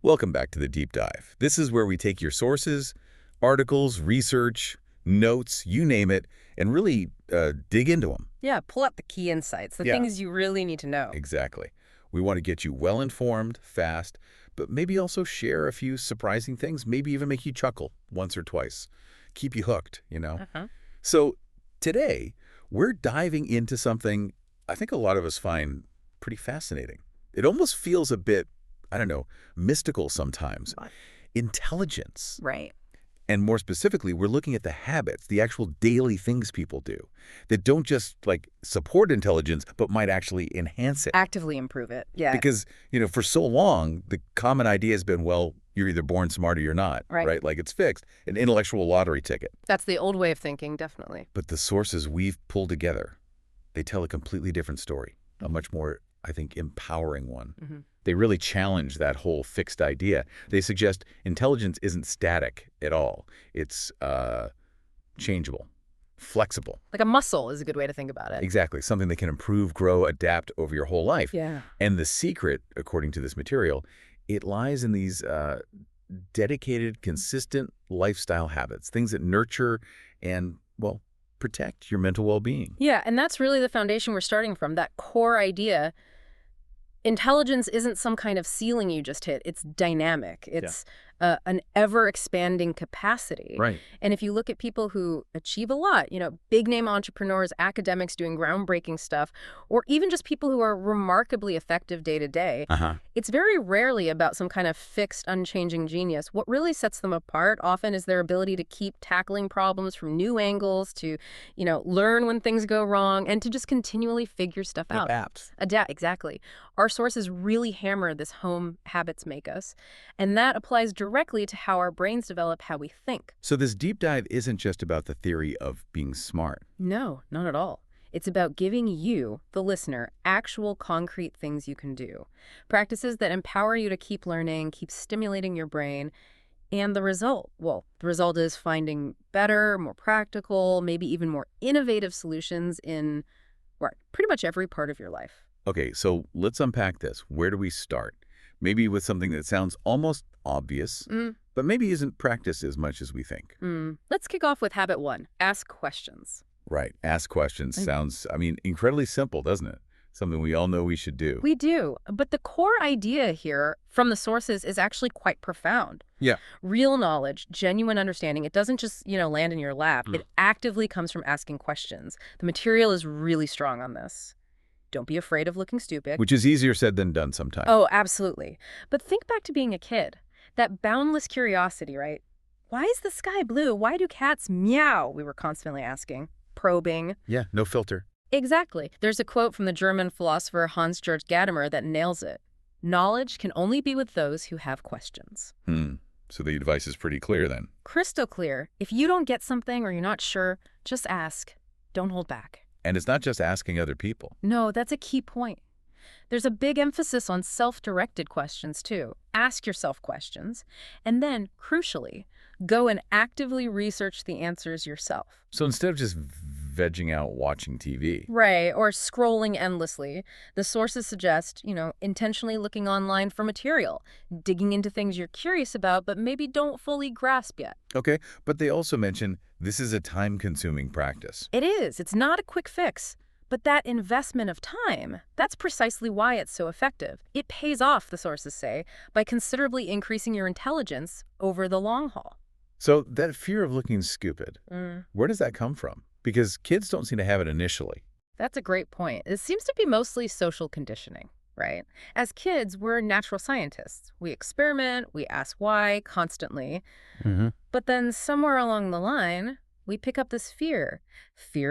Welcome back to the Deep Dive. This is where we take your sources, articles, research, notes, you name it, and really dig into them. Yeah, pull out the key insights, the things you really need to know. Exactly. We want to get you well-informed, fast, but maybe also share a few surprising things, maybe even make you chuckle once or twice. Keep you hooked, you know? So today, we're diving into something I think a lot of us find pretty fascinating. It almost feels a bit, I don't know, mystical sometimes. Intelligence. Right. And more specifically, we're looking at the habits, the actual daily things people do that don't just like support intelligence, but might actually enhance it. Actively improve it. Yeah. Because, for so long, the common idea has been, well, you're either born smart or you're not, right? Like it's fixed, an intellectual lottery ticket. That's the old way of thinking, definitely. But the sources we've pulled together, they tell a completely different story, a much more, I think, empowering one. They really challenge that whole fixed idea. They suggest intelligence isn't static at all. It's changeable, flexible. Like a muscle is a good way to think about it. Exactly. Something that can improve, grow, adapt over your whole life. Yeah. And the secret, according to this material, it lies in these dedicated, consistent lifestyle habits, things that nurture and, well, protect your mental well-being. Yeah, and that's really the foundation we're starting from, that core idea. Intelligence isn't some kind of ceiling you just hit. It's dynamic. It's an ever-expanding capacity. Right. And if you look at people who achieve a lot, big-name entrepreneurs, academics doing groundbreaking stuff, or even just people who are remarkably effective day-to-day, it's very rarely about some kind of fixed, unchanging genius. What really sets them apart often is their ability to keep tackling problems from new angles, to, learn when things go wrong, and to just continually figure stuff out. Adapt, exactly. Our sources really hammer this home habits make us, and that applies directly to how our brains develop how we think. So this deep dive isn't just about the theory of being smart. No, not at all. It's about giving you, the listener, actual concrete things you can do. Practices that empower you to keep learning, keep stimulating your brain. And the result? Well, the result is finding better, more practical, maybe even more innovative solutions in pretty much every part of your life. Okay, so let's unpack this. Where do we start? Maybe with something that sounds almost obvious, but maybe isn't practiced as much as we think. Let's kick off with habit 1. Ask questions. Right. Ask questions sounds, incredibly simple, doesn't it? Something we all know we should do. We do. But the core idea here from the sources is actually quite profound. Yeah. Real knowledge, genuine understanding, it doesn't just, land in your lap. It actively comes from asking questions. The material is really strong on this. Don't be afraid of looking stupid. Which is easier said than done sometimes. Oh, absolutely. But think back to being a kid. That boundless curiosity, right? Why is the sky blue? Why do cats meow? We were constantly asking, probing. Yeah, no filter. Exactly. There's a quote from the German philosopher Hans-Georg Gadamer that nails it. Knowledge can only be with those who have questions. So the advice is pretty clear then. Crystal clear. If you don't get something or you're not sure, just ask. Don't hold back. And it's not just asking other people. No, that's a key point. There's a big emphasis on self-directed questions, too. Ask yourself questions. And then, crucially, go and actively research the answers yourself. So instead of just vegging out watching TV. Right, or scrolling endlessly, the sources suggest, intentionally looking online for material, digging into things you're curious about but maybe don't fully grasp yet. Okay, but they also mention this is a time-consuming practice. It is. It's not a quick fix. But that investment of time, that's precisely why it's so effective. It pays off, the sources say, by considerably increasing your intelligence over the long haul. So that fear of looking stupid, where does that come from? Because kids don't seem to have it initially. That's a great point. It seems to be mostly social conditioning, right? As kids, we're natural scientists. We experiment, we ask why constantly. But then somewhere along the line, we pick up this fear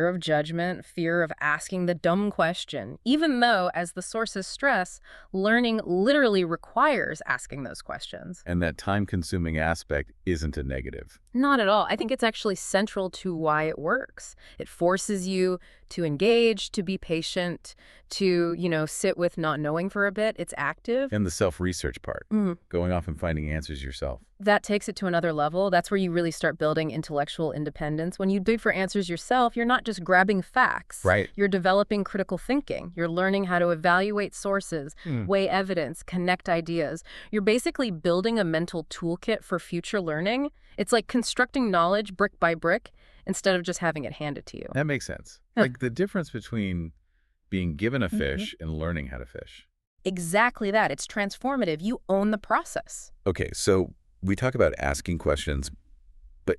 of judgment, fear of asking the dumb question, even though, as the sources stress, learning literally requires asking those questions. And that time-consuming aspect isn't a negative. Not at all. I think it's actually central to why it works. It forces you to engage, to be patient, to, sit with not knowing for a bit. It's active. And the self-research part, going off and finding answers yourself. That takes it to another level. That's where you really start building intellectual independence independence. When you dig for answers yourself, you're not just grabbing facts. Right. You're developing critical thinking. You're learning how to evaluate sources, weigh evidence, connect ideas. You're basically building a mental toolkit for future learning. It's like constructing knowledge brick by brick instead of just having it handed to you. That makes sense. Like the difference between being given a fish and learning how to fish. Exactly that. It's transformative. You own the process. Okay, so we talk about asking questions, but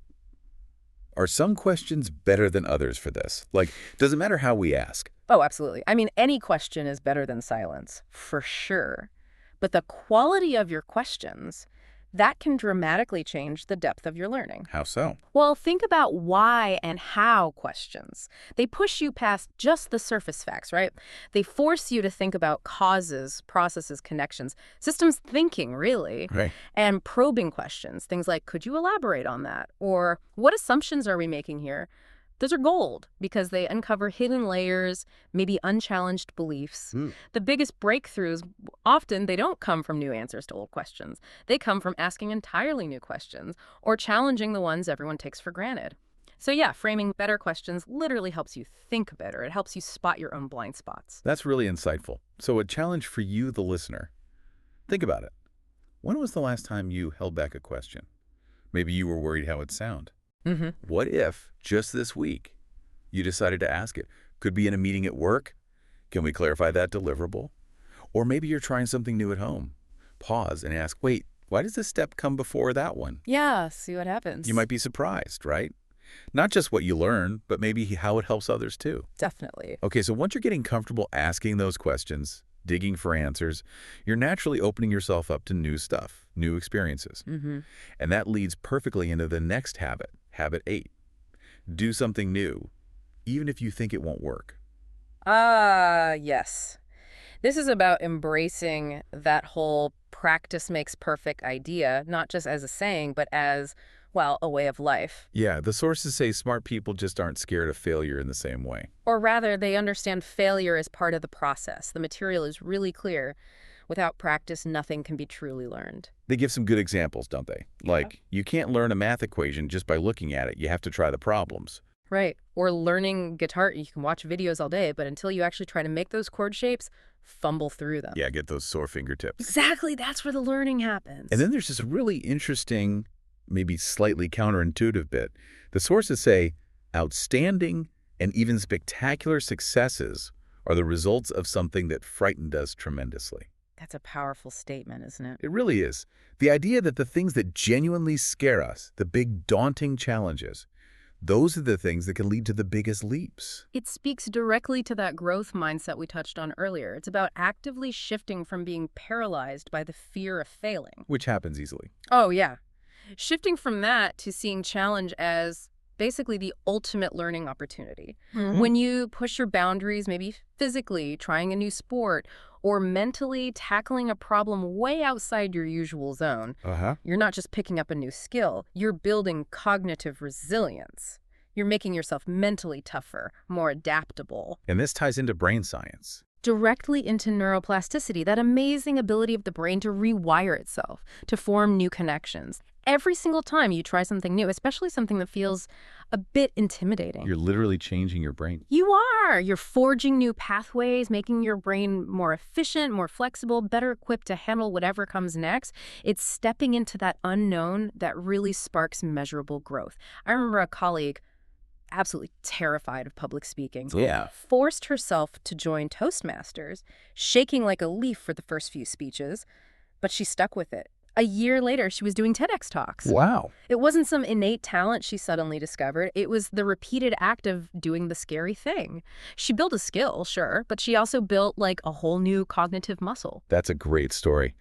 are some questions better than others for this? Like, does it matter how we ask? Oh, absolutely. I mean, any question is better than silence, for sure. But the quality of your questions, that can dramatically change the depth of your learning. How so? Well, think about why and how questions. They push you past just the surface facts, right? They force you to think about causes, processes, connections, systems thinking, really, Right. and probing questions. Things like, could you elaborate on that? Or what assumptions are we making here? Those are gold because they uncover hidden layers, maybe unchallenged beliefs. The biggest breakthroughs, often they don't come from new answers to old questions. They come from asking entirely new questions or challenging the ones everyone takes for granted. So yeah, framing better questions literally helps you think better. It helps you spot your own blind spots. That's really insightful. So a challenge for you, the listener. Think about it. When was the last time you held back a question? Maybe you were worried how it'd sound. What if, just this week, you decided to ask it? Could be in a meeting at work. Can we clarify that deliverable? Or maybe you're trying something new at home. Pause and ask, wait, why does this step come before that one? Yeah, see what happens. You might be surprised, right? Not just what you learn, but maybe how it helps others too. Definitely. Okay, so once you're getting comfortable asking those questions, digging for answers, you're naturally opening yourself up to new stuff, new experiences. And that leads perfectly into the next habit, habit 8. Do something new, even if you think it won't work. Yes. This is about embracing that whole practice makes perfect idea, not just as a saying, but as, well, a way of life. Yeah, the sources say smart people just aren't scared of failure in the same way. Or rather, they understand failure as part of the process. The material is really clear. Without practice, nothing can be truly learned. They give some good examples, don't they? Like, you can't learn a math equation just by looking at it. You have to try the problems. Right. Or learning guitar, you can watch videos all day, but until you actually try to make those chord shapes, fumble through them. Yeah, get those sore fingertips. Exactly. That's where the learning happens. And then there's this really interesting, maybe slightly counterintuitive bit. The sources say outstanding and even spectacular successes are the results of something that frightened us tremendously. That's a powerful statement, isn't it? It really is. The idea that the things that genuinely scare us, the big daunting challenges, those are the things that can lead to the biggest leaps. It speaks directly to that growth mindset we touched on earlier. It's about actively shifting from being paralyzed by the fear of failing. Which happens easily. Oh, yeah. Shifting from that to seeing challenge as basically the ultimate learning opportunity. When you push your boundaries, maybe physically, trying a new sport, or mentally tackling a problem way outside your usual zone, you're not just picking up a new skill, you're building cognitive resilience. You're making yourself mentally tougher, more adaptable. And this ties into brain science. Directly into neuroplasticity, that amazing ability of the brain to rewire itself, to form new connections. Every single time you try something new, especially something that feels a bit intimidating. You're literally changing your brain. You are. You're forging new pathways, making your brain more efficient, more flexible, better equipped to handle whatever comes next. It's stepping into that unknown that really sparks measurable growth. I remember a colleague, absolutely terrified of public speaking, forced herself to join Toastmasters, shaking like a leaf for the first few speeches, but she stuck with it. A year later, she was doing TEDx talks. Wow. It wasn't some innate talent she suddenly discovered. It was the repeated act of doing the scary thing. She built a skill, sure, but she also built like a whole new cognitive muscle. That's a great story.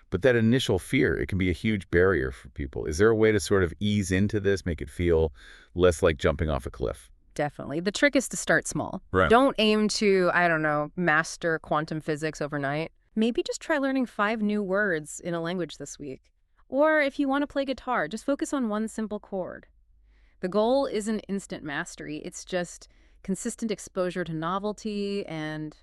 But that initial fear, it can be a huge barrier for people. Is there a way to sort of ease into this, make it feel less like jumping off a cliff? Definitely. The trick is to start small. Right. Don't aim to, I don't know, master quantum physics overnight. Maybe just try learning 5 new words in a language this week. Or if you want to play guitar, just focus on one simple chord. The goal isn't instant mastery. It's just consistent exposure to novelty and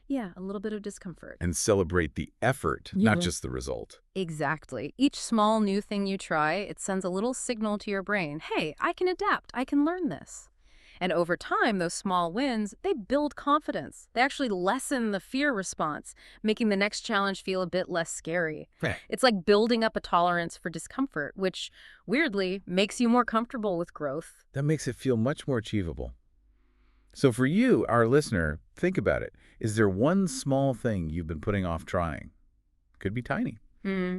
Yeah, a little bit of discomfort. And celebrate the effort, not just the result. Exactly. Each small new thing you try, it sends a little signal to your brain. Hey, I can adapt. I can learn this. And over time, those small wins, they build confidence. They actually lessen the fear response, making the next challenge feel a bit less scary. Right. It's like building up a tolerance for discomfort, which, weirdly, makes you more comfortable with growth. That makes it feel much more achievable. So for you, our listener, think about it. Is there one small thing you've been putting off trying? Could be tiny.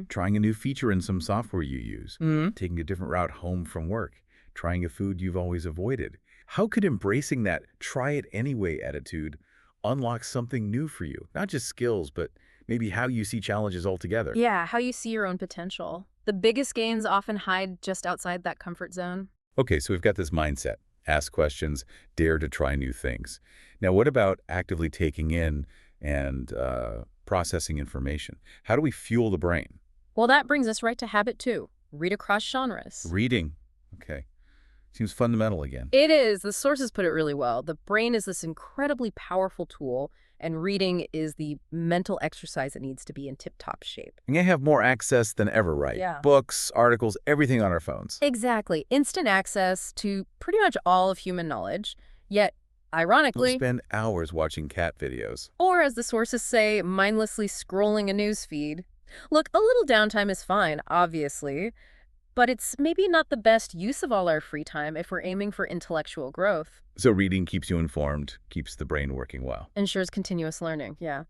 Trying a new feature in some software you use. Taking a different route home from work. Trying a food you've always avoided. How could embracing that try-it-anyway attitude unlock something new for you? Not just skills, but maybe how you see challenges altogether. Yeah, how you see your own potential. The biggest gains often hide just outside that comfort zone. Okay, so we've got this mindset. Ask questions, dare to try new things. Now, what about actively taking in and processing information? How do we fuel the brain? Well, that brings us right to habit 2. Read across genres. Reading. Okay. Seems fundamental again. It is. The sources put it really well. The brain is this incredibly powerful tool, and reading is the mental exercise it needs to be in tip-top shape. We have more access than ever, right? Yeah. Books, articles, everything on our phones. Exactly. Instant access to pretty much all of human knowledge, yet, ironically, We spend hours watching cat videos. or as the sources say, mindlessly scrolling a news feed. Look, a little downtime is fine, obviously, but it's maybe not the best use of all our free time if we're aiming for intellectual growth. So reading keeps you informed, keeps the brain working well. Ensures continuous learning, yeah.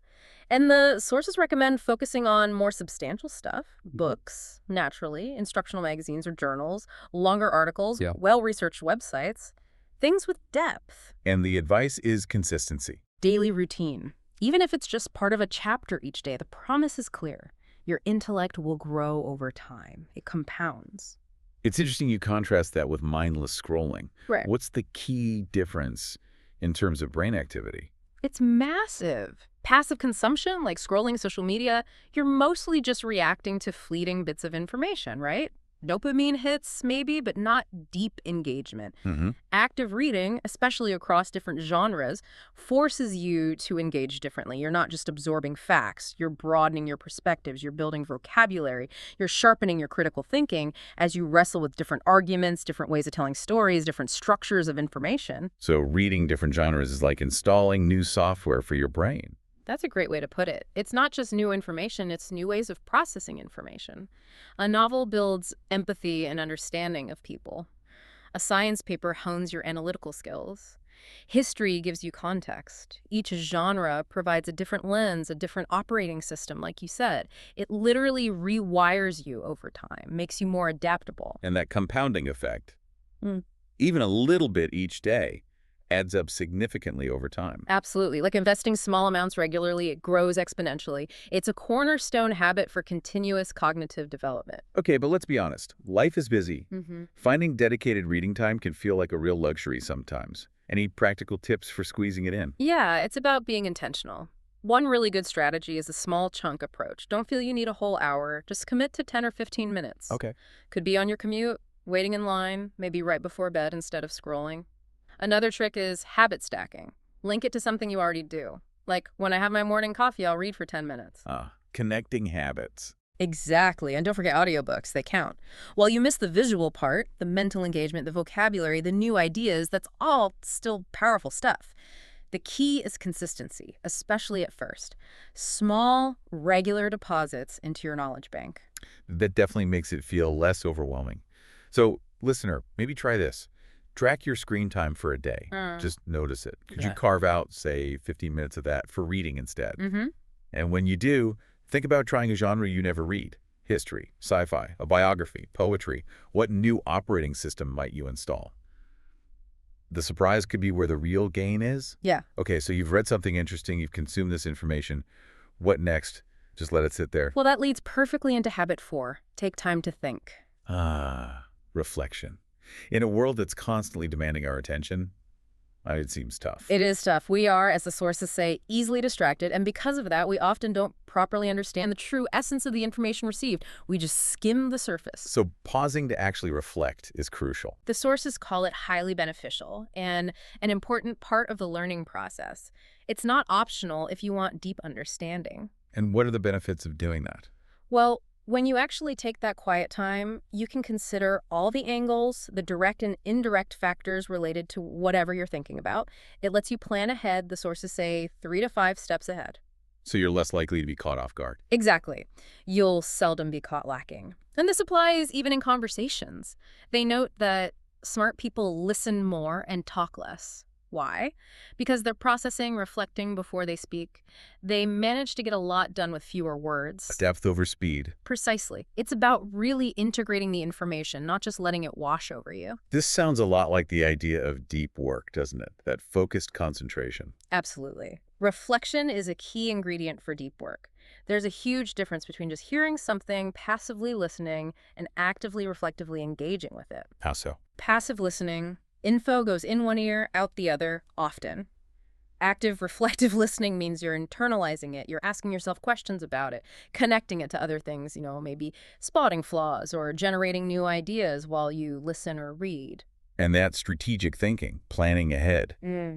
And the sources recommend focusing on more substantial stuff, books, naturally, instructional magazines or journals, longer articles, Yeah. well-researched websites, things with depth. And the advice is consistency. Daily routine. Even if it's just part of a chapter each day, the promise is clear. Your intellect will grow over time. It compounds. It's interesting you contrast that with mindless scrolling. Right. What's the key difference in terms of brain activity? It's massive. Passive consumption, like scrolling social media, you're mostly just reacting to fleeting bits of information, right? Dopamine hits, maybe, but not deep engagement. Active reading, especially across different genres, forces you to engage differently. You're not just absorbing facts. You're broadening your perspectives. You're building vocabulary. You're sharpening your critical thinking as you wrestle with different arguments, different ways of telling stories, different structures of information. So reading different genres is like installing new software for your brain. That's a great way to put it. It's not just new information, it's new ways of processing information. A novel builds empathy and understanding of people. A science paper hones your analytical skills. History gives you context. Each genre provides a different lens, a different operating system, like you said. It literally rewires you over time, makes you more adaptable. And that compounding effect, even a little bit each day, adds up significantly over time. Absolutely. Like investing small amounts regularly, it grows exponentially. It's a cornerstone habit for continuous cognitive development. Okay, but let's be honest. Life is busy. Finding dedicated reading time can feel like a real luxury sometimes. Any practical tips for squeezing it in? Yeah, it's about being intentional. One really good strategy is a small chunk approach. Don't feel you need a whole hour. Just commit to 10 or 15 minutes. Okay. Could be on your commute, waiting in line, maybe right before bed instead of scrolling. Another trick is habit stacking. Link it to something you already do. Like, when I have my morning coffee, I'll read for 10 minutes. Connecting habits. Exactly. And don't forget audiobooks. They count. While you miss the visual part, the mental engagement, the vocabulary, the new ideas, that's all still powerful stuff. The key is consistency, especially at first. Small, regular deposits into your knowledge bank. That definitely makes it feel less overwhelming. So, listener, maybe try this. Track your screen time for a day. Just notice it. Could you carve out, say, 15 minutes of that for reading instead? And when you do, think about trying a genre you never read. History, sci-fi, a biography, poetry. What new operating system might you install? The surprise could be where the real gain is? Yeah. Okay, so you've read something interesting, you've consumed this information. What next? Just let it sit there. Well, that leads perfectly into habit 4. Take time to think. Reflection. In a world that's constantly demanding our attention, it seems tough. It is tough. We are, as the sources say, easily distracted, and because of that, we often don't properly understand the true essence of the information received. We just skim the surface. So pausing to actually reflect is crucial. The sources call it highly beneficial and an important part of the learning process. It's not optional if you want deep understanding. And what are the benefits of doing that? Well, when you actually take that quiet time, you can consider all the angles, the direct and indirect factors related to whatever you're thinking about. It lets you plan ahead, the sources say 3 to 5 steps ahead. So you're less likely to be caught off guard. Exactly. You'll seldom be caught lacking. And this applies even in conversations. They note that smart people listen more and talk less. Why? Because they're processing, reflecting before they speak. They manage to get a lot done with fewer words. Depth over speed. Precisely. It's about really integrating the information, not just letting it wash over you. This sounds a lot like the idea of deep work, doesn't it? That focused concentration. Absolutely. Reflection is a key ingredient for deep work. There's a huge difference between just hearing something, passively listening, and actively, reflectively engaging with it. How so? Passive listening, info goes in one ear, out the other, often. Active, reflective listening means you're internalizing it. You're asking yourself questions about it, connecting it to other things, maybe spotting flaws or generating new ideas while you listen or read. And that strategic thinking, planning ahead,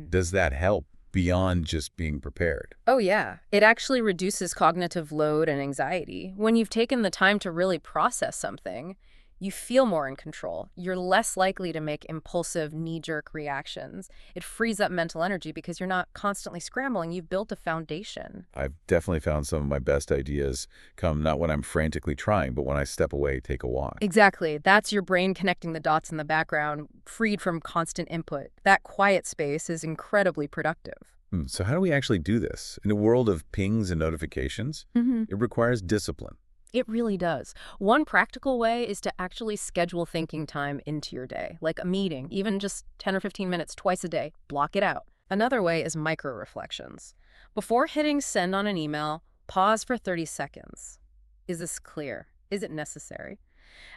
does that help beyond just being prepared? Oh, yeah. It actually reduces cognitive load and anxiety. When you've taken the time to really process something, you feel more in control. You're less likely to make impulsive, knee-jerk reactions. It frees up mental energy because you're not constantly scrambling. You've built a foundation. I've definitely found some of my best ideas come not when I'm frantically trying, but when I step away, take a walk. Exactly. That's your brain connecting the dots in the background, freed from constant input. That quiet space is incredibly productive. So how do we actually do this? In a world of pings and notifications, it requires discipline. It really does. One practical way is to actually schedule thinking time into your day, like a meeting, even just 10 or 15 minutes twice a day. Block it out. Another way is micro-reflections. Before hitting send on an email, pause for 30 seconds. Is this clear? Is it necessary?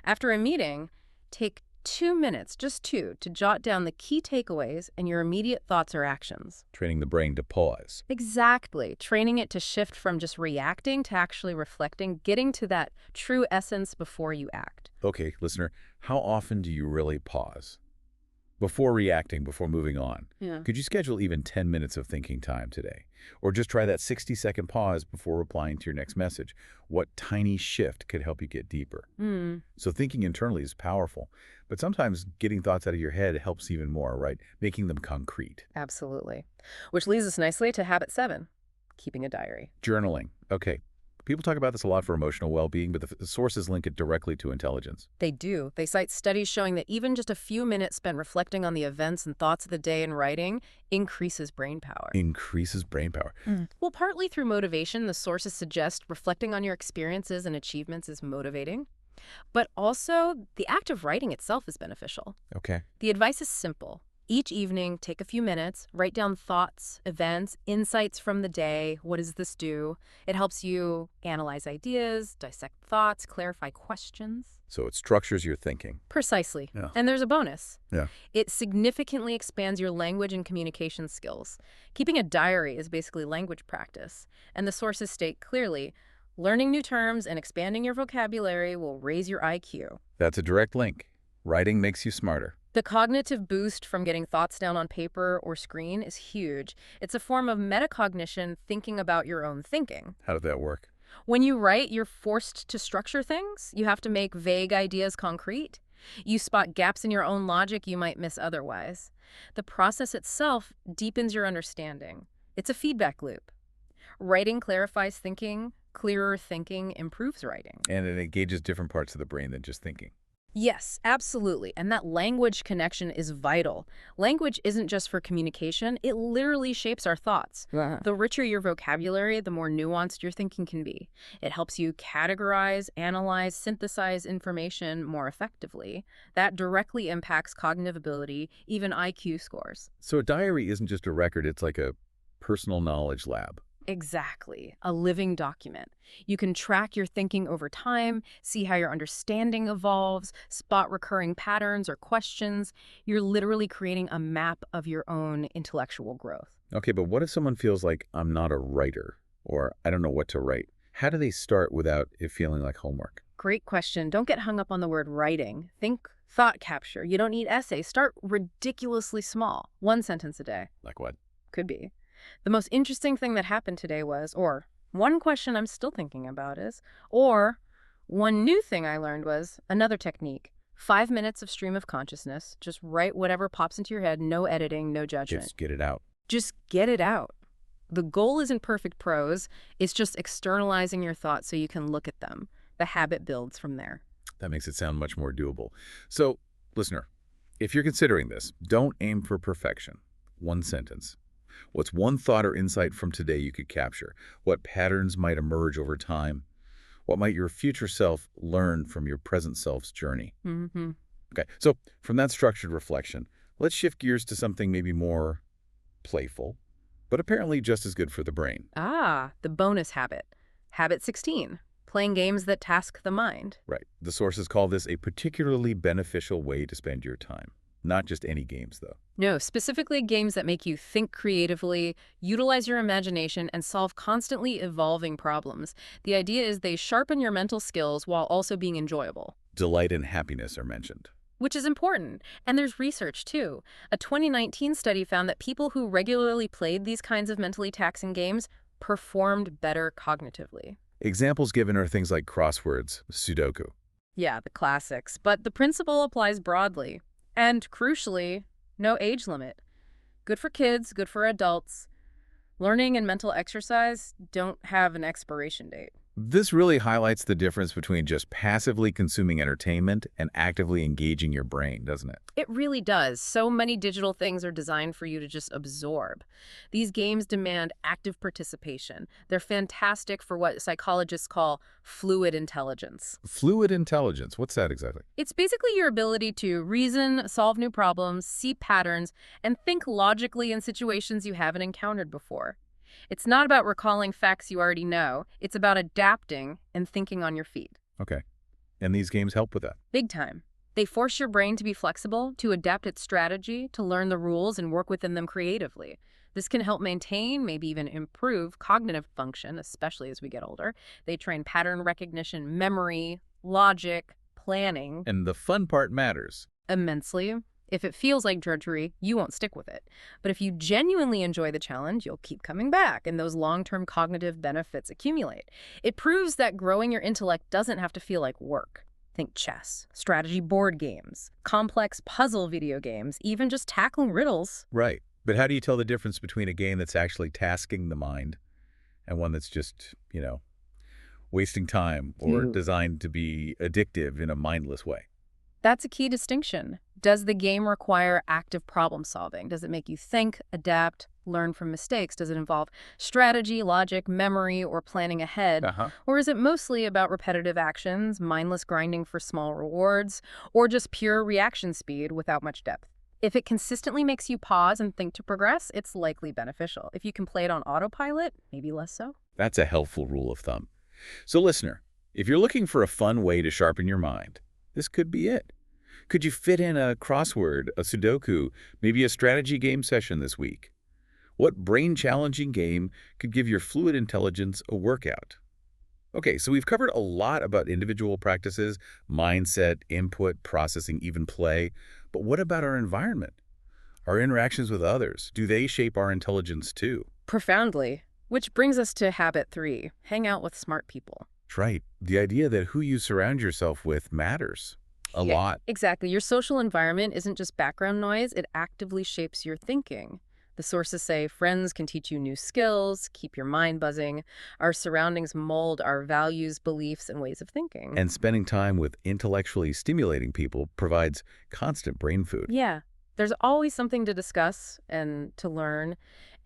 After a meeting, take 2 minutes, just 2, to jot down the key takeaways and your immediate thoughts or actions. Training the brain to pause. Exactly. Training it to shift from just reacting to actually reflecting, getting to that true essence before you act. Okay, listener, how often do you really pause? Before reacting, before moving on, could you schedule even 10 minutes of thinking time today? Or just try that 60-second pause before replying to your next message? What tiny shift could help you get deeper? So thinking internally is powerful, but sometimes getting thoughts out of your head helps even more, right? Making them concrete. Absolutely. Which leads us nicely to habit 7, keeping a diary. Journaling. Okay. People talk about this a lot for emotional well-being, but the sources link it directly to intelligence. They do. They cite studies showing that even just a few minutes spent reflecting on the events and thoughts of the day and writing increases brain power. Increases brain power. Well, partly through motivation, the sources suggest reflecting on your experiences and achievements is motivating. But also, the act of writing itself is beneficial. Okay. The advice is simple. Each evening, take a few minutes, write down thoughts, events, insights from the day. What does this do? It helps you analyze ideas, dissect thoughts, clarify questions. So it structures your thinking. Precisely. Yeah. And there's a bonus. Yeah. It significantly expands your language and communication skills. Keeping a diary is basically language practice. And the sources state clearly, learning new terms and expanding your vocabulary will raise your IQ. That's a direct link. Writing makes you smarter. The cognitive boost from getting thoughts down on paper or screen is huge. It's a form of metacognition, thinking about your own thinking. How did that work? When you write, you're forced to structure things. You have to make vague ideas concrete. You spot gaps in your own logic you might miss otherwise. The process itself deepens your understanding. It's a feedback loop. Writing clarifies thinking. Clearer thinking improves writing. And it engages different parts of the brain than just thinking. Yes, absolutely. And that language connection is vital. Language isn't just for communication. It literally shapes our thoughts. The richer your vocabulary, the more nuanced your thinking can be. It helps you categorize, analyze, synthesize information more effectively. That directly impacts cognitive ability, even IQ scores. So a diary isn't just a record, it's like a personal knowledge lab. Exactly. A living document. You can track your thinking over time, see how your understanding evolves, spot recurring patterns or questions. You're literally creating a map of your own intellectual growth. Okay, but what if someone feels like I'm not a writer or I don't know what to write? How do they start without it feeling like homework? Great question. Don't get hung up on the word writing. Think thought capture. You don't need essays. Start ridiculously small. 1 sentence a day. Like what? Could be. The most interesting thing that happened today was, or one question I'm still thinking about is, or one new thing I learned was another technique. 5 minutes of stream of consciousness. Just write whatever pops into your head, no editing, no judgment. Just get it out. Just get it out. The goal isn't perfect prose. It's just externalizing your thoughts so you can look at them. The habit builds from there. That makes it sound much more doable. So, listener, if you're considering this, don't aim for perfection. One sentence. What's one thought or insight from today you could capture? What patterns might emerge over time? What might your future self learn from your present self's journey? Okay, so from that structured reflection, let's shift gears to something maybe more playful, but apparently just as good for the brain. The bonus habit. Habit 16. Playing games that task the mind. Right. The sources call this a particularly beneficial way to spend your time. Not just any games, though. No, specifically games that make you think creatively, utilize your imagination, and solve constantly evolving problems. The idea is they sharpen your mental skills while also being enjoyable. Delight and happiness are mentioned. Which is important. And there's research, too. A 2019 study found that people who regularly played these kinds of mentally taxing games performed better cognitively. Examples given are things like crosswords, Sudoku. Yeah, the classics. But the principle applies broadly. And crucially, no age limit. Good for kids, good for adults. Learning and mental exercise don't have an expiration date. This really highlights the difference between just passively consuming entertainment and actively engaging your brain, doesn't it? It really does. So many digital things are designed for you to just absorb. These games demand active participation. They're fantastic for what psychologists call fluid intelligence. Fluid intelligence, what's that exactly? It's basically your ability to reason, solve new problems, see patterns, and think logically in situations you haven't encountered before. It's not about recalling facts you already know. It's about adapting and thinking on your feet. Okay. And these games help with that? Big time. They force your brain to be flexible, to adapt its strategy, to learn the rules and work within them creatively. This can help maintain, maybe even improve, cognitive function, especially as we get older. They train pattern recognition, memory, logic, planning. And the fun part matters. Immensely. If it feels like drudgery, you won't stick with it. But if you genuinely enjoy the challenge, you'll keep coming back, and those long-term cognitive benefits accumulate. It proves that growing your intellect doesn't have to feel like work. Think chess, strategy board games, complex puzzle video games, even just tackling riddles. Right. But how do you tell the difference between a game that's actually tasking the mind and one that's just, wasting time or designed to be addictive in a mindless way? That's a key distinction. Does the game require active problem solving? Does it make you think, adapt, learn from mistakes? Does it involve strategy, logic, memory, or planning ahead? Or is it mostly about repetitive actions, mindless grinding for small rewards, or just pure reaction speed without much depth? If it consistently makes you pause and think to progress, it's likely beneficial. If you can play it on autopilot, maybe less so. That's a helpful rule of thumb. So listener, if you're looking for a fun way to sharpen your mind, this could be it. Could you fit in a crossword, a Sudoku, maybe a strategy game session this week? What brain-challenging game could give your fluid intelligence a workout? Okay, so we've covered a lot about individual practices, mindset, input, processing, even play. But what about our environment? Our interactions with others, do they shape our intelligence too? Profoundly. Which brings us to habit 3, hang out with smart people. That's right. The idea that who you surround yourself with matters. A lot. Exactly. Your social environment isn't just background noise, it actively shapes your thinking. The sources say friends can teach you new skills, keep your mind buzzing. Our surroundings mold our values, beliefs, and ways of thinking. And spending time with intellectually stimulating people provides constant brain food. Yeah. There's always something to discuss and to learn.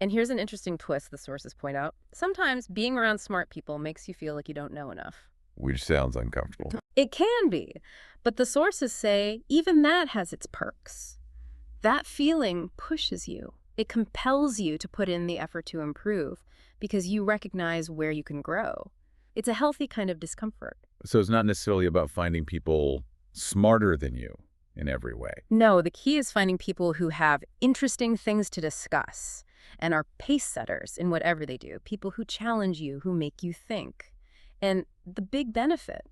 And here's an interesting twist the sources point out. Sometimes being around smart people makes you feel like you don't know enough. Which sounds uncomfortable. It can be. But the sources say even that has its perks. That feeling pushes you. It compels you to put in the effort to improve because you recognize where you can grow. It's a healthy kind of discomfort. So it's not necessarily about finding people smarter than you in every way. No, the key is finding people who have interesting things to discuss and are pace setters in whatever they do, people who challenge you, who make you think. And the big benefit,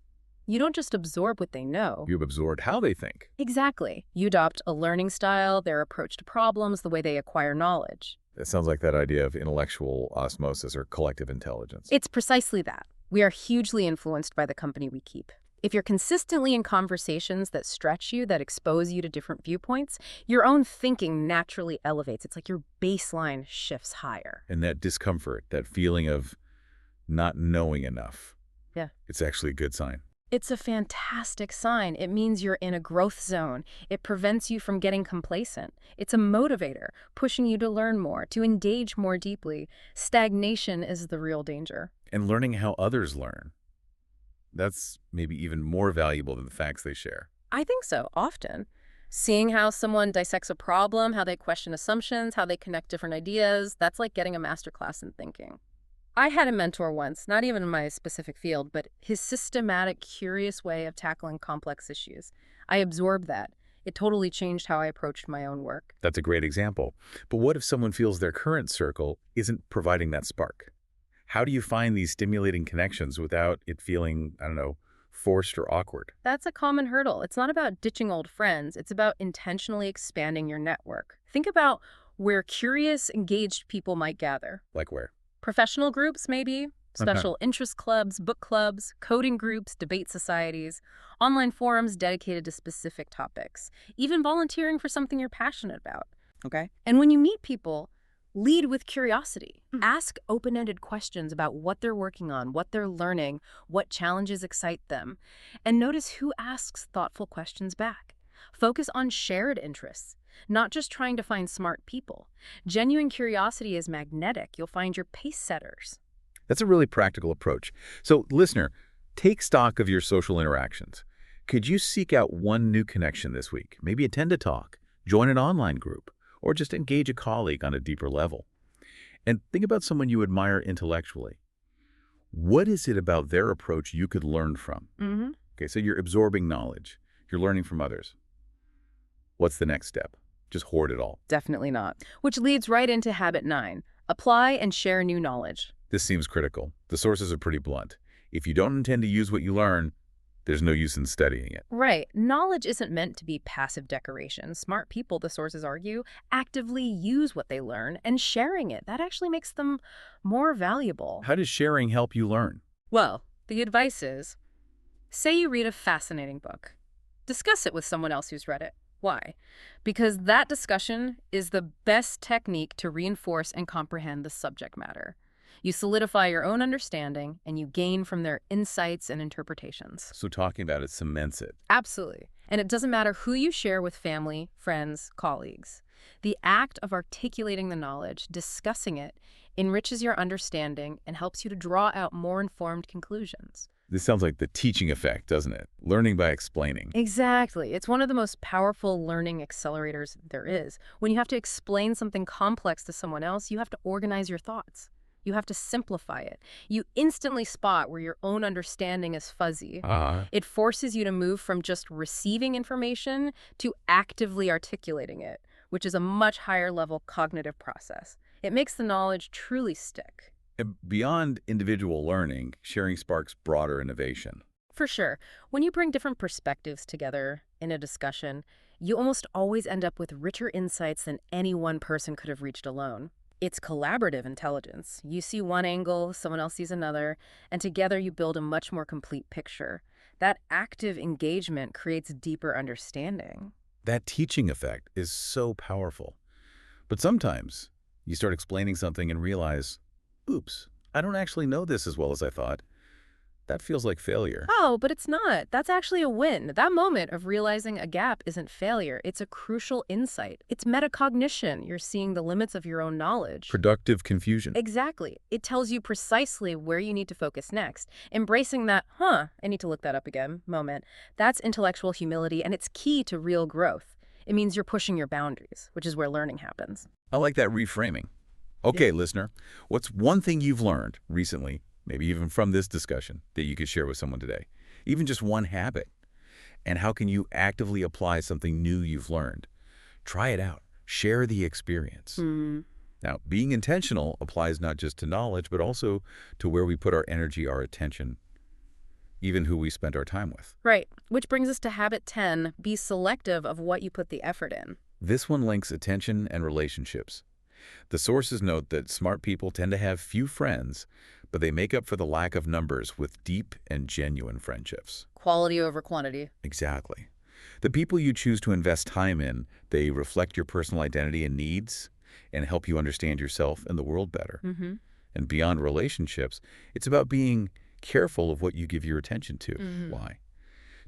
you don't just absorb what they know. You've absorbed how they think. Exactly. You adopt a learning style, their approach to problems, the way they acquire knowledge. It sounds like that idea of intellectual osmosis or collective intelligence. It's precisely that. We are hugely influenced by the company we keep. If you're consistently in conversations that stretch you, that expose you to different viewpoints, your own thinking naturally elevates. It's like your baseline shifts higher. And that discomfort, that feeling of not knowing enough, Yeah. it's actually a good sign. It's a fantastic sign. It means you're in a growth zone. It prevents you from getting complacent. It's a motivator, pushing you to learn more, to engage more deeply. Stagnation is the real danger. And learning how others learn, that's maybe even more valuable than the facts they share. I think so, often. Seeing how someone dissects a problem, how they question assumptions, how they connect different ideas, that's like getting a masterclass in thinking. I had a mentor once, not even in my specific field, but his systematic, curious way of tackling complex issues. I absorbed that. It totally changed how I approached my own work. That's a great example. But what if someone feels their current circle isn't providing that spark? How do you find these stimulating connections without it feeling, I don't know, forced or awkward? That's a common hurdle. It's not about ditching old friends. It's about intentionally expanding your network. Think about where curious, engaged people might gather. Like where? Professional groups, maybe. Special interest clubs, book clubs, coding groups, debate societies, online forums dedicated to specific topics, even volunteering for something you're passionate about. Okay. And when you meet people, lead with curiosity. Ask open-ended questions about what they're working on, what they're learning, what challenges excite them, and notice who asks thoughtful questions back. Focus on shared interests, not just trying to find smart people. Genuine curiosity is magnetic. You'll find your pace setters. That's a really practical approach. So, listener, take stock of your social interactions. Could you seek out one new connection this week? Maybe attend a talk, join an online group, or just engage a colleague on a deeper level. And think about someone you admire intellectually. What is it about their approach you could learn from? Okay, so you're absorbing knowledge. You're learning from others. What's the next step? Just hoard it all. Definitely not. Which leads right into habit 9. Apply and share new knowledge. This seems critical. The sources are pretty blunt. If you don't intend to use what you learn, there's no use in studying it. Right. Knowledge isn't meant to be passive decoration. Smart people, the sources argue, actively use what they learn, and sharing it, that actually makes them more valuable. How does sharing help you learn? Well, the advice is, say you read a fascinating book. Discuss it with someone else who's read it. Why? Because that discussion is the best technique to reinforce and comprehend the subject matter. You solidify your own understanding, and you gain from their insights and interpretations. So talking about it cements it. Absolutely. And it doesn't matter who you share with: family, friends, colleagues. The act of articulating the knowledge, discussing it, enriches your understanding and helps you to draw out more informed conclusions. This sounds like the teaching effect, doesn't it? Learning by explaining. Exactly. It's one of the most powerful learning accelerators there is. When you have to explain something complex to someone else, you have to organize your thoughts. You have to simplify it. You instantly spot where your own understanding is fuzzy. It forces you to move from just receiving information to actively articulating it, which is a much higher level cognitive process. It makes the knowledge truly stick. And beyond individual learning, sharing sparks broader innovation. For sure. When you bring different perspectives together in a discussion, you almost always end up with richer insights than any one person could have reached alone. It's collaborative intelligence. You see one angle, someone else sees another, and together you build a much more complete picture. That active engagement creates deeper understanding. That teaching effect is so powerful. But sometimes you start explaining something and realize, oops, I don't actually know this as well as I thought. That feels like failure. Oh, but it's not. That's actually a win. That moment of realizing a gap isn't failure. It's a crucial insight. It's metacognition. You're seeing the limits of your own knowledge. Productive confusion. Exactly. It tells you precisely where you need to focus next. Embracing that, I need to look that up again, moment. That's intellectual humility, and it's key to real growth. It means you're pushing your boundaries, which is where learning happens. I like that reframing. Okay, listener, what's one thing you've learned recently, maybe even from this discussion, that you could share with someone today? Even just one habit. And how can you actively apply something new you've learned? Try it out. Share the experience. Now, being intentional applies not just to knowledge, but also to where we put our energy, our attention, even who we spend our time with. Right. Which brings us to habit 10, be selective of what you put the effort in. This one links attention and relationships. The sources note that smart people tend to have few friends, but they make up for the lack of numbers with deep and genuine friendships. Quality over quantity. Exactly. The people you choose to invest time in, they reflect your personal identity and needs and help you understand yourself and the world better. And beyond relationships, it's about being careful of what you give your attention to. Why?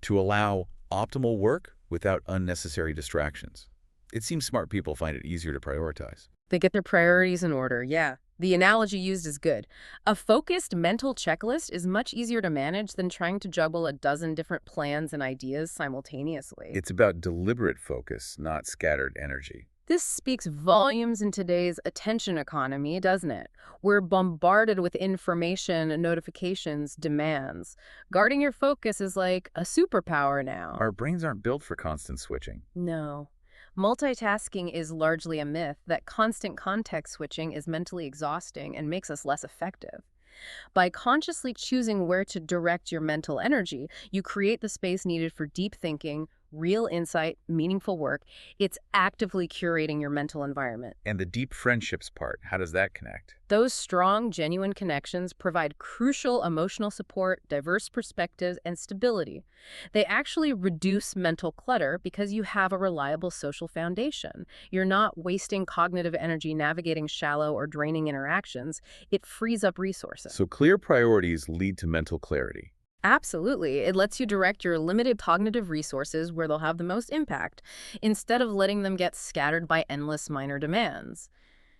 To allow optimal work without unnecessary distractions. It seems smart people find it easier to prioritize. They get their priorities in order, yeah. The analogy used is good. A focused mental checklist is much easier to manage than trying to juggle a dozen different plans and ideas simultaneously. It's about deliberate focus, not scattered energy. This speaks volumes in today's attention economy, doesn't it? We're bombarded with information, notifications, demands. Guarding your focus is like a superpower now. Our brains aren't built for constant switching. No. Multitasking is largely a myth. That constant context switching is mentally exhausting and makes us less effective. By consciously choosing where to direct your mental energy, you create the space needed for deep thinking, real insight, meaningful work. It's actively curating your mental environment. And the deep friendships part, how does that connect? Those strong, genuine connections provide crucial emotional support, diverse perspectives, and stability. They actually reduce mental clutter because you have a reliable social foundation. You're not wasting cognitive energy navigating shallow or draining interactions. It frees up resources. So clear priorities lead to mental clarity. Absolutely. It lets you direct your limited cognitive resources where they'll have the most impact, instead of letting them get scattered by endless minor demands.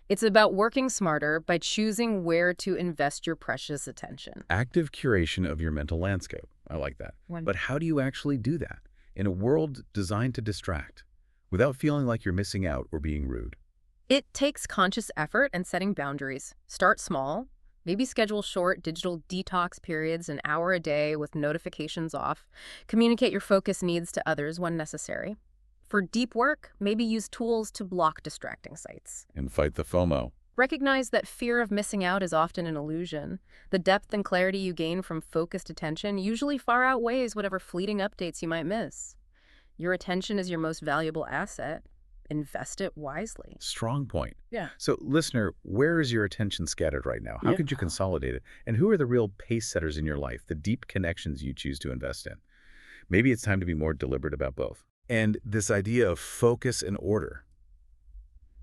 It's about working smarter by choosing where to invest your precious attention. Active curation of your mental landscape. I like that. But how do you actually do that in a world designed to distract without feeling like you're missing out or being rude? It takes conscious effort and setting boundaries. Start small. Maybe schedule short digital detox periods, an hour a day with notifications off. Communicate your focus needs to others when necessary. For deep work, maybe use tools to block distracting sites. And fight the FOMO. Recognize that fear of missing out is often an illusion. The depth and clarity you gain from focused attention usually far outweighs whatever fleeting updates you might miss. Your attention is your most valuable asset. Invest it wisely. Strong point. Yeah. So, listener, where is your attention scattered right now? How could you consolidate it? And who are the real pace setters in your life, the deep connections you choose to invest in? Maybe it's time to be more deliberate about both. And this idea of focus and order.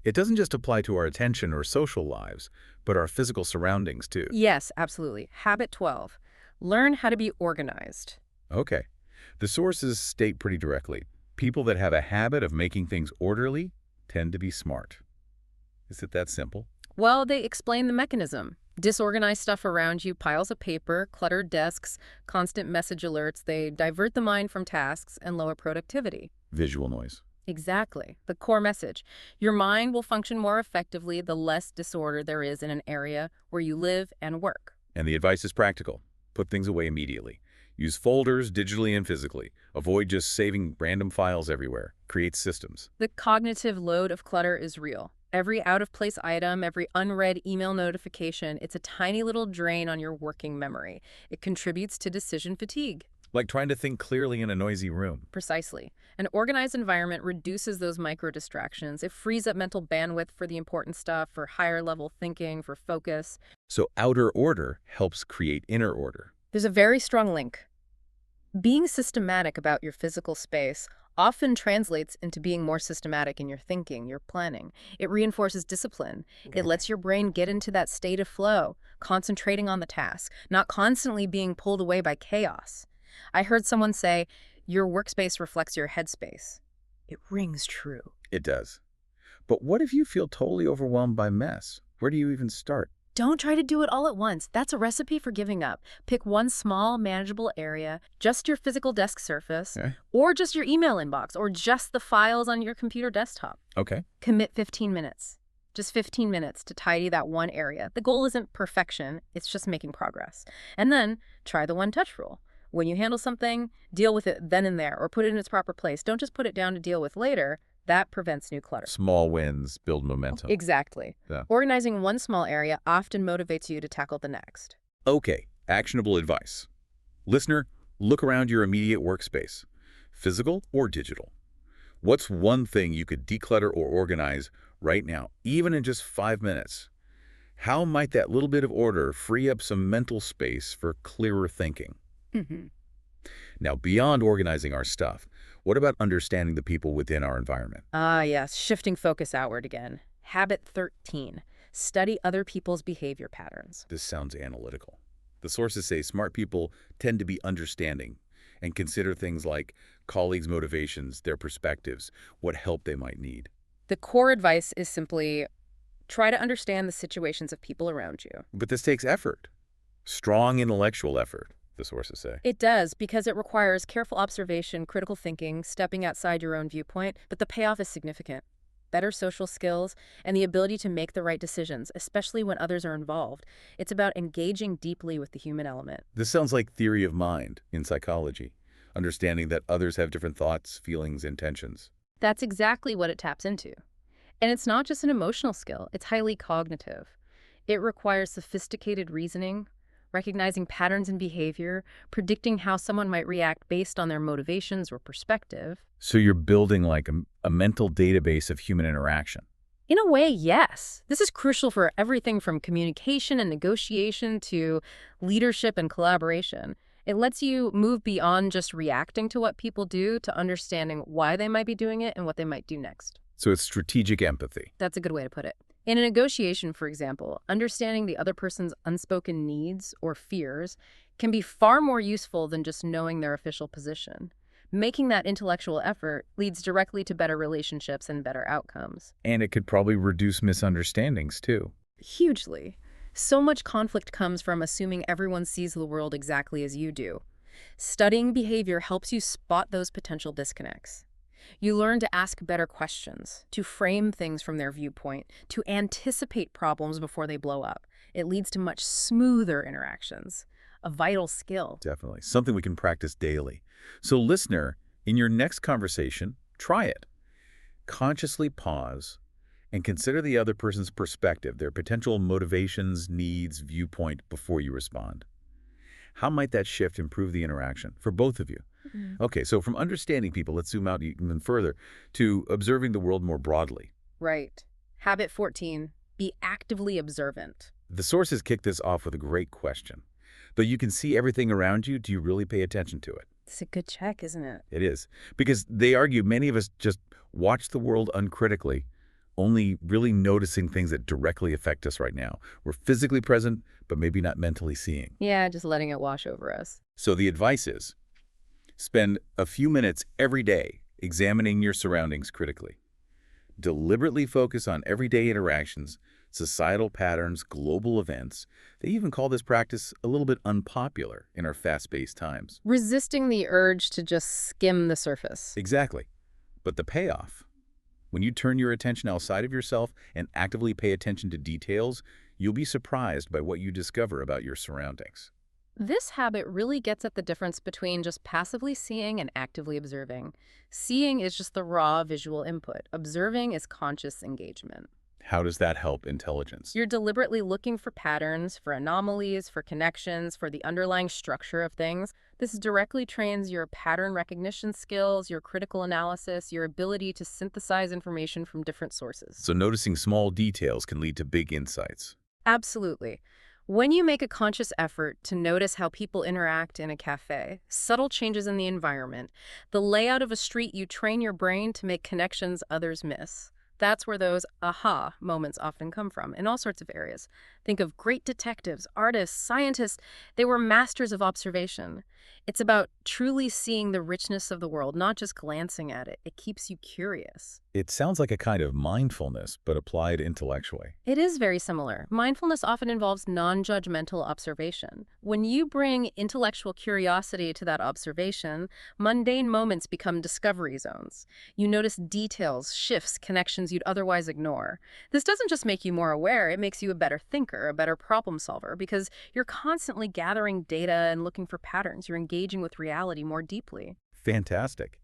It doesn't just apply to our attention or social lives, but our physical surroundings too. Yes, absolutely. Habit 12. Learn how to be organized. Okay. The sources state pretty directly, people that have a habit of making things orderly tend to be smart. Is it that simple? Well, they explain the mechanism. Disorganized stuff around you, piles of paper, cluttered desks, constant message alerts, they divert the mind from tasks and lower productivity. Visual noise. Exactly. The core message. Your mind will function more effectively the less disorder there is in an area where you live and work. And the advice is practical. Put things away immediately. Use folders digitally and physically. Avoid just saving random files everywhere. Create systems. The cognitive load of clutter is real. Every out-of-place item, every unread email notification, it's a tiny little drain on your working memory. It contributes to decision fatigue. Like trying to think clearly in a noisy room. Precisely. An organized environment reduces those micro-distractions. It frees up mental bandwidth for the important stuff, for higher-level thinking, for focus. So outer order helps create inner order. There's a very strong link. Being systematic about your physical space often translates into being more systematic in your thinking, your planning. It reinforces discipline. It lets your brain get into that state of flow, concentrating on the task, not constantly being pulled away by chaos. I heard someone say, your workspace reflects your headspace. It rings true. It does. But what if you feel totally overwhelmed by mess? Where do you even start? Don't try to do it all at once. That's a recipe for giving up. Pick one small, manageable area, just your physical desk surface, or just your email inbox, or just the files on your computer desktop. Okay. Commit 15 minutes. Just 15 minutes to tidy that one area. The goal isn't perfection, it's just making progress. And then try the one-touch rule. When you handle something, deal with it then and there, or put it in its proper place. Don't just put it down to deal with later. That prevents new clutter. Small wins build momentum. Exactly. Yeah. Organizing one small area often motivates you to tackle the next. Okay, actionable advice. Listener, look around your immediate workspace, physical or digital. What's one thing you could declutter or organize right now, even in just 5 minutes. How might that little bit of order free up some mental space for clearer thinking? Hmm. Now, beyond organizing our stuff, what about understanding the people within our environment? Ah, yes, shifting focus outward again. Habit 13. Study other people's behavior patterns. This sounds analytical. The sources say smart people tend to be understanding and consider things like colleagues' motivations, their perspectives, what help they might need. The core advice is simply try to understand the situations of people around you. But this takes effort. Strong intellectual effort, the sources say. It does, because it requires careful observation, critical thinking, stepping outside your own viewpoint, but the payoff is significant. Better social skills, and the ability to make the right decisions, especially when others are involved. It's about engaging deeply with the human element. This sounds like theory of mind in psychology, understanding that others have different thoughts, feelings, intentions. That's exactly what it taps into. And it's not just an emotional skill, it's highly cognitive. It requires sophisticated reasoning, recognizing patterns in behavior, predicting how someone might react based on their motivations or perspective. So you're building like a mental database of human interaction. In a way, yes. This is crucial for everything from communication and negotiation to leadership and collaboration. It lets you move beyond just reacting to what people do to understanding why they might be doing it and what they might do next. So it's strategic empathy. That's a good way to put it. In a negotiation, for example, understanding the other person's unspoken needs or fears can be far more useful than just knowing their official position. Making that intellectual effort leads directly to better relationships and better outcomes. And it could probably reduce misunderstandings, too. Hugely. So much conflict comes from assuming everyone sees the world exactly as you do. Studying behavior helps you spot those potential disconnects. You learn to ask better questions, to frame things from their viewpoint, to anticipate problems before they blow up. It leads to much smoother interactions, a vital skill. Definitely. Something we can practice daily. So listener, in your next conversation, try it. Consciously pause and consider the other person's perspective, their potential motivations, needs, viewpoint before you respond. How might that shift improve the interaction for both of you? Okay, so from understanding people, let's zoom out even further to observing the world more broadly. Right. Habit 14, be actively observant. The sources kick this off with a great question. Though you can see everything around you, do you really pay attention to it? It's a good check, isn't it? It is. Because they argue many of us just watch the world uncritically, only really noticing things that directly affect us right now. We're physically present, but maybe not mentally seeing. Yeah, just letting it wash over us. So the advice is, spend a few minutes every day examining your surroundings critically. Deliberately focus on everyday interactions, societal patterns, global events. They even call this practice a little bit unpopular in our fast-paced times. Resisting the urge to just skim the surface. Exactly. But the payoff, when you turn your attention outside of yourself and actively pay attention to details, you'll be surprised by what you discover about your surroundings. This habit really gets at the difference between just passively seeing and actively observing. Seeing is just the raw visual input. Observing is conscious engagement. How does that help intelligence? You're deliberately looking for patterns, for anomalies, for connections, for the underlying structure of things. This directly trains your pattern recognition skills, your critical analysis, your ability to synthesize information from different sources. So noticing small details can lead to big insights. Absolutely. When you make a conscious effort to notice how people interact in a cafe, subtle changes in the environment, the layout of a street, you train your brain to make connections others miss. That's where those aha moments often come from, in all sorts of areas. Think of great detectives, artists, scientists. They were masters of observation. It's about truly seeing the richness of the world, not just glancing at it. It keeps you curious. It sounds like a kind of mindfulness, but applied intellectually. It is very similar. Mindfulness often involves non-judgmental observation. When you bring intellectual curiosity to that observation, mundane moments become discovery zones. You notice details, shifts, connections you'd otherwise ignore. This doesn't just make you more aware, it makes you a better thinker, a better problem solver, because you're constantly gathering data and looking for patterns. You're engaging with reality more deeply. Fantastic.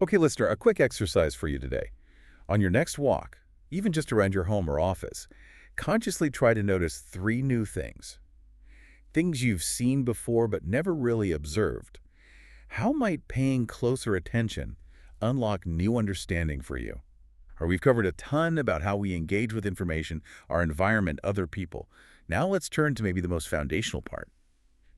Okay, listener, a quick exercise for you today. On your next walk, even just around your home or office, consciously try to notice 3 new things. Things you've seen before but never really observed. How might paying closer attention unlock new understanding for you? We've covered a ton about how we engage with information, our environment, other people. Now let's turn to maybe the most foundational part,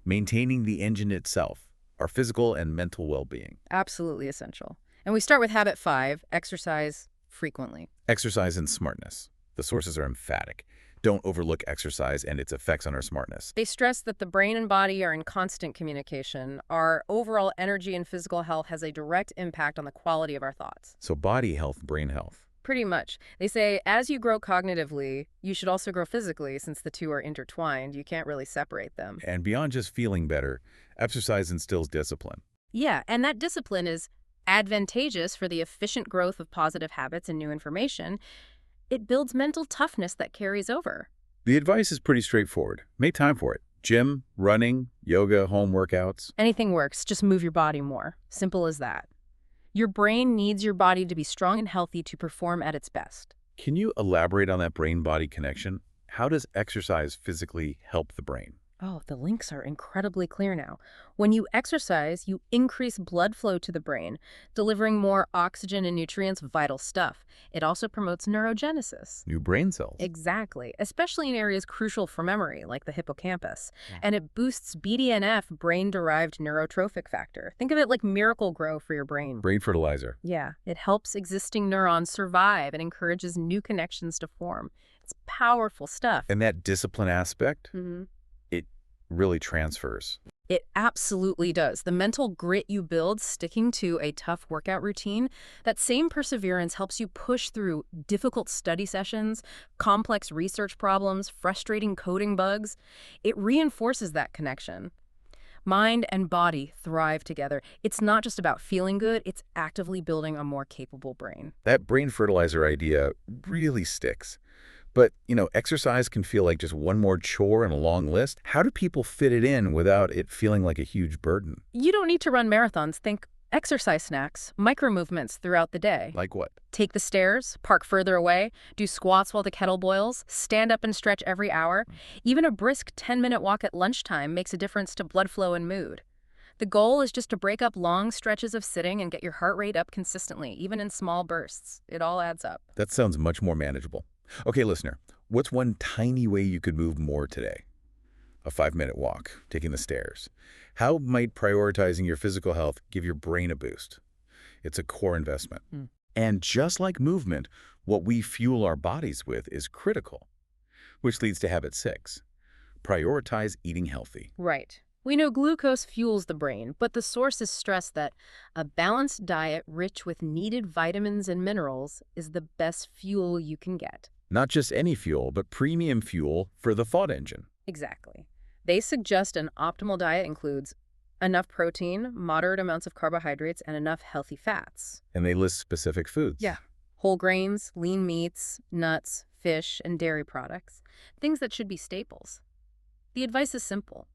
maintaining the engine itself, our physical and mental well-being. Absolutely essential. And we start with habit 5, exercise frequently. Exercise and smartness. The sources are emphatic. Don't overlook exercise and its effects on our smartness. They stress that the brain and body are in constant communication. Our overall energy and physical health has a direct impact on the quality of our thoughts. So body health, brain health. Pretty much. They say as you grow cognitively, you should also grow physically since the two are intertwined. You can't really separate them. And beyond just feeling better, exercise instills discipline. Yeah, and that discipline is advantageous for the efficient growth of positive habits and new information. It builds mental toughness that carries over. The advice is pretty straightforward. Make time for it. Gym, running, yoga, home workouts. Anything works, just move your body more. Simple as that. Your brain needs your body to be strong and healthy to perform at its best. Can you elaborate on that brain-body connection? How does exercise physically help the brain? Oh, the links are incredibly clear now. When you exercise, you increase blood flow to the brain, delivering more oxygen and nutrients, vital stuff. It also promotes neurogenesis. New brain cells. Exactly, especially in areas crucial for memory, like the hippocampus. And it boosts BDNF, brain-derived neurotrophic factor. Think of it like miracle grow for your brain. Brain fertilizer. Yeah, it helps existing neurons survive and encourages new connections to form. It's powerful stuff. And that discipline aspect, it really transfers. It absolutely does. The mental grit you build sticking to a tough workout routine, that same perseverance helps you push through difficult study sessions, complex research problems, frustrating coding bugs. It reinforces that connection. Mind and body thrive together. It's not just about feeling good, it's actively building a more capable brain. That brain fertilizer idea really sticks. But, exercise can feel like just one more chore in a long list. How do people fit it in without it feeling like a huge burden? You don't need to run marathons. Think exercise snacks, micro movements throughout the day. Like what? Take the stairs, park further away, do squats while the kettle boils, stand up and stretch every hour. Even a brisk 10-minute walk at lunchtime makes a difference to blood flow and mood. The goal is just to break up long stretches of sitting and get your heart rate up consistently, even in small bursts. It all adds up. That sounds much more manageable. Okay, listener, what's one tiny way you could move more today? A 5-minute walk, taking the stairs. How might prioritizing your physical health give your brain a boost? It's a core investment. And just like movement, what we fuel our bodies with is critical, which leads to habit 6. Prioritize eating healthy. Right. We know glucose fuels the brain, but the sources stress that a balanced diet rich with needed vitamins and minerals is the best fuel you can get. Not just any fuel, but premium fuel for the thought engine. Exactly. They suggest an optimal diet includes enough protein, moderate amounts of carbohydrates, and enough healthy fats. And they list specific foods. Yeah. Whole grains, lean meats, nuts, fish, and dairy products. Things that should be staples. The advice is simple.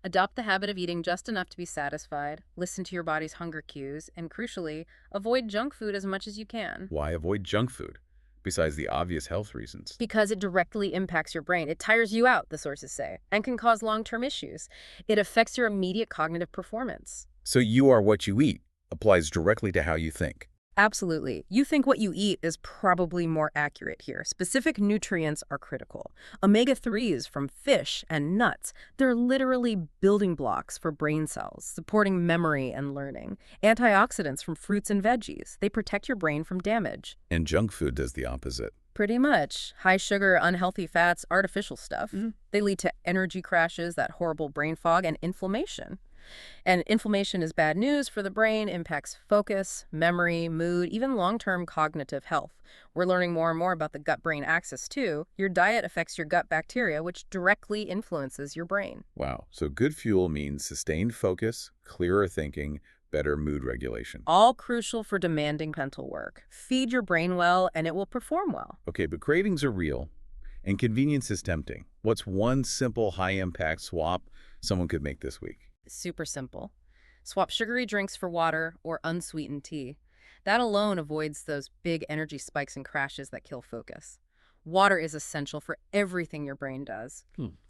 Adopt the habit of eating just enough to be satisfied, listen to your body's hunger cues, and crucially, avoid junk food as much as you can. Why avoid junk food, besides the obvious health reasons? Because it directly impacts your brain. It tires you out, the sources say, and can cause long-term issues. It affects your immediate cognitive performance. So you are what you eat applies directly to how you think. Absolutely. You think what you eat is probably more accurate here. Specific nutrients are critical. Omega-3s from fish and nuts, they're literally building blocks for brain cells, supporting memory and learning. Antioxidants from fruits and veggies, they protect your brain from damage. And junk food does the opposite. Pretty much. High sugar, unhealthy fats, artificial stuff. They lead to energy crashes, that horrible brain fog, and inflammation. And inflammation is bad news for the brain, impacts focus, memory, mood, even long-term cognitive health. We're learning more and more about the gut-brain axis, too. Your diet affects your gut bacteria, which directly influences your brain. Wow. So good fuel means sustained focus, clearer thinking, better mood regulation. All crucial for demanding mental work. Feed your brain well, and it will perform well. Okay, but cravings are real, and convenience is tempting. What's one simple, high-impact swap someone could make this week? Super simple. Swap sugary drinks for water or unsweetened tea. That alone avoids those big energy spikes and crashes that kill focus. Water is essential for everything your brain does.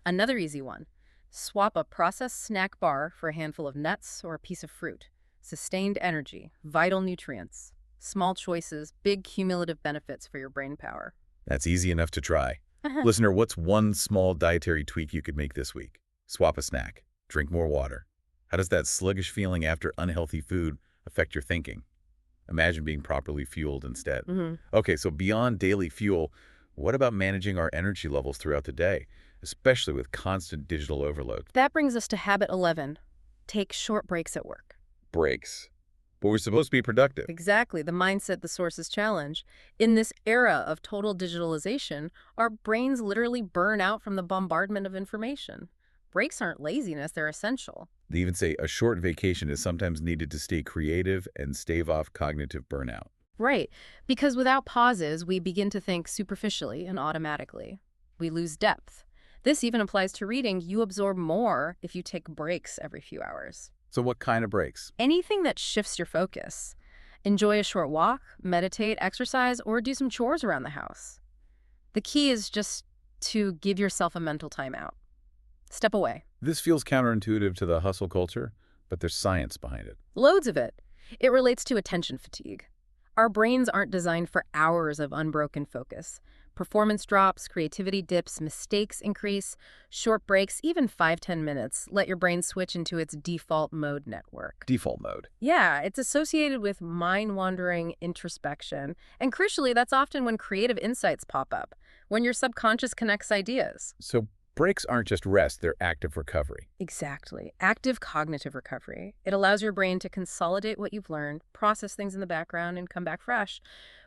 Another easy one. Swap a processed snack bar for a handful of nuts or a piece of fruit. Sustained energy, vital nutrients. Small choices, big cumulative benefits for your brain power. That's easy enough to try. Listener, what's one small dietary tweak you could make this week? Swap a snack. Drink more water. How does that sluggish feeling after unhealthy food affect your thinking? Imagine being properly fueled instead. Okay, so beyond daily fuel, what about managing our energy levels throughout the day, especially with constant digital overload? That brings us to habit 11. Take short breaks at work. Breaks. But we're supposed to be productive. Exactly, the mindset the source's challenge. In this era of total digitalization, our brains literally burn out from the bombardment of information. Breaks aren't laziness, they're essential. They even say a short vacation is sometimes needed to stay creative and stave off cognitive burnout. Right, because without pauses, we begin to think superficially and automatically. We lose depth. This even applies to reading. You absorb more if you take breaks every few hours. So what kind of breaks? Anything that shifts your focus. Enjoy a short walk, meditate, exercise, or do some chores around the house. The key is just to give yourself a mental timeout. Step away. This feels counterintuitive to the hustle culture, but there's science behind it. Loads of it. It relates to attention fatigue. Our brains aren't designed for hours of unbroken focus. Performance drops, creativity dips, mistakes increase, short breaks, even 5–10 minutes, let your brain switch into its default mode network. Default mode. Yeah, it's associated with mind-wandering introspection. And crucially, that's often when creative insights pop up, when your subconscious connects ideas. So breaks aren't just rest, they're active recovery. Exactly. Active cognitive recovery. It allows your brain to consolidate what you've learned, process things in the background, and come back fresh.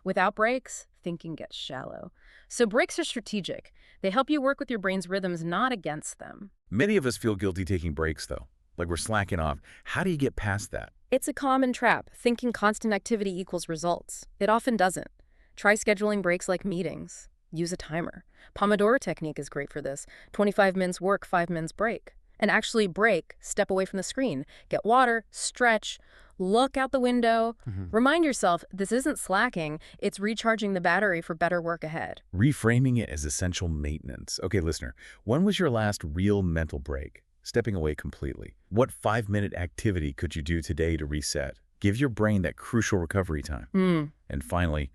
Without breaks, thinking gets shallow. So breaks are strategic. They help you work with your brain's rhythms, not against them. Many of us feel guilty taking breaks, though, like we're slacking off. How do you get past that? It's a common trap, thinking constant activity equals results. It often doesn't. Try scheduling breaks like meetings. Use a timer. Pomodoro technique is great for this. 25 minutes work, 5 minutes break. And actually break, step away from the screen, get water, stretch, look out the window. Remind yourself this isn't slacking, it's recharging the battery for better work ahead. Reframing it as essential maintenance. Okay, listener, when was your last real mental break? Stepping away completely. What 5-minute activity could you do today to reset? Give your brain that crucial recovery time. And finally,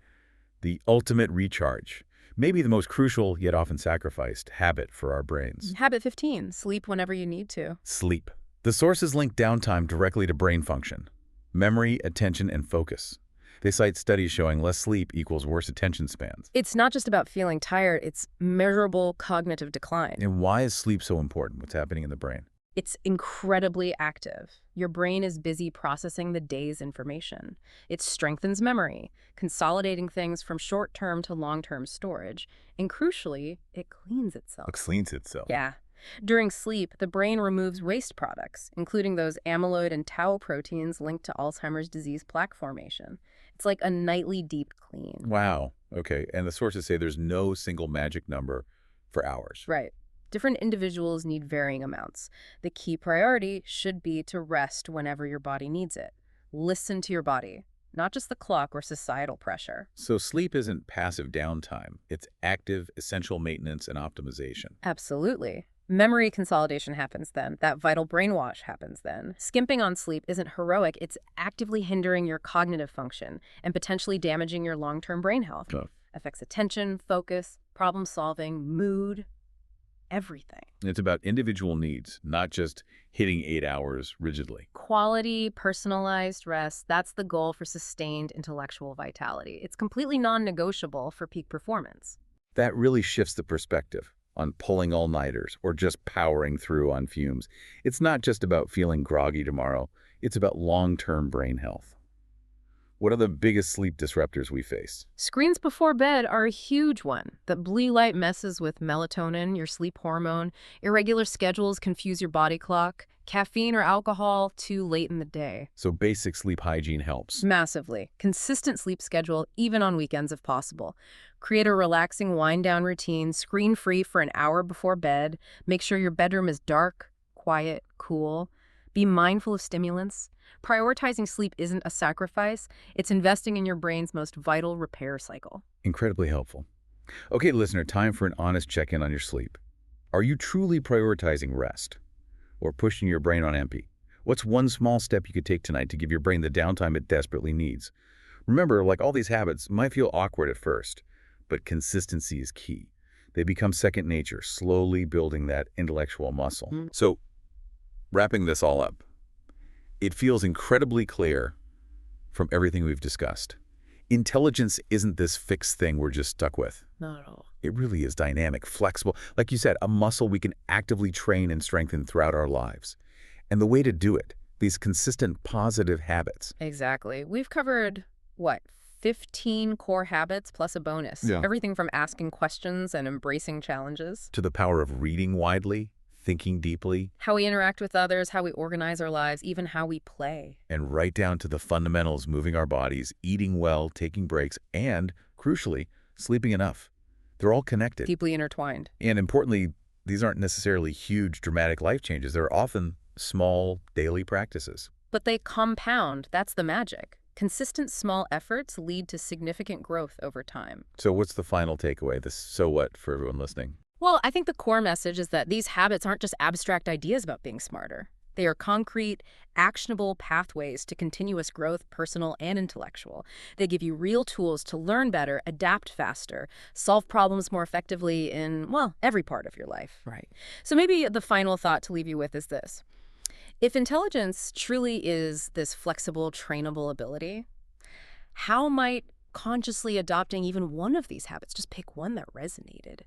the ultimate recharge. Maybe the most crucial, yet often sacrificed, habit for our brains. Habit 15, sleep whenever you need to. Sleep. The sources link downtime directly to brain function, memory, attention, and focus. They cite studies showing less sleep equals worse attention spans. It's not just about feeling tired, it's measurable cognitive decline. And why is sleep so important? What's happening in the brain? It's incredibly active. Your brain is busy processing the day's information. It strengthens memory, consolidating things from short-term to long-term storage. And crucially, it cleans itself. It cleans itself. Yeah. During sleep, the brain removes waste products, including those amyloid and tau proteins linked to Alzheimer's disease plaque formation. It's like a nightly deep clean. Wow. Okay. And the sources say there's no single magic number for hours. Right. Different individuals need varying amounts. The key priority should be to rest whenever your body needs it. Listen to your body, not just the clock or societal pressure. So sleep isn't passive downtime. It's active, essential maintenance and optimization. Absolutely. Memory consolidation happens then. That vital brainwash happens then. Skimping on sleep isn't heroic. It's actively hindering your cognitive function and potentially damaging your long-term brain health. Affects attention, focus, problem solving, mood, everything. It's about individual needs, not just hitting 8 hours rigidly. Quality, personalized rest, that's the goal for sustained intellectual vitality. It's completely non-negotiable for peak performance. That really shifts the perspective on pulling all-nighters or just powering through on fumes. It's not just about feeling groggy tomorrow. It's about long-term brain health. What are the biggest sleep disruptors we face? Screens before bed are a huge one. The blue light messes with melatonin, your sleep hormone. Irregular schedules confuse your body clock. Caffeine or alcohol too late in the day. So basic sleep hygiene helps. Massively. Consistent sleep schedule, even on weekends if possible. Create a relaxing wind-down routine, screen-free for an hour before bed. Make sure your bedroom is dark, quiet, cool. Be mindful of stimulants. Prioritizing sleep isn't a sacrifice. It's investing in your brain's most vital repair cycle. Incredibly helpful. Okay, listener, time for an honest check-in on your sleep. Are you truly prioritizing rest or pushing your brain on empty? What's one small step you could take tonight to give your brain the downtime it desperately needs? Remember, like all these habits might feel awkward at first, but consistency is key. They become second nature, slowly building that intellectual muscle. So, wrapping this all up, it feels incredibly clear from everything we've discussed. Intelligence isn't this fixed thing we're just stuck with. Not at all. It really is dynamic, flexible, like you said, a muscle we can actively train and strengthen throughout our lives. And the way to do it, these consistent positive habits. Exactly. We've covered, what, 15 core habits plus a bonus. Yeah. Everything from asking questions and embracing challenges, To the power of reading widely, thinking deeply, how we interact with others, how we organize our lives, even how we play. and right down to the fundamentals, moving our bodies, eating well, taking breaks, and, crucially, sleeping enough. They're all connected. Deeply intertwined. And importantly, these aren't necessarily huge, dramatic life changes. They're often small, daily practices. But they compound. That's the magic. Consistent small efforts lead to significant growth over time. So what's the final takeaway, this so what for everyone listening? Well, I think the core message is that these habits aren't just abstract ideas about being smarter. They are concrete, actionable pathways to continuous growth, personal and intellectual. They give you real tools to learn better, adapt faster, solve problems more effectively in, well, every part of your life. Right. So maybe the final thought to leave you with is this. If intelligence truly is this flexible, trainable ability, how might consciously adopting even one of these habits, just pick one that resonated,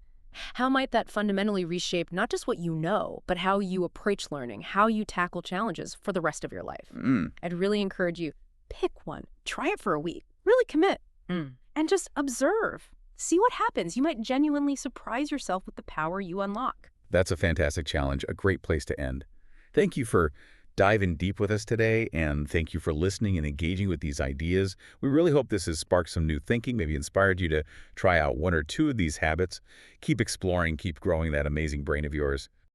how might that fundamentally reshape not just what you know, but how you approach learning, how you tackle challenges for the rest of your life? I'd really encourage you, pick one, try it for a week, really commit, and just observe. See what happens. You might genuinely surprise yourself with the power you unlock. That's a fantastic challenge, a great place to end. Thank you for diving deep with us today, and thank you for listening and engaging with these ideas. We really hope this has sparked some new thinking, maybe inspired you to try out one or two of these habits. Keep exploring, keep growing that amazing brain of yours.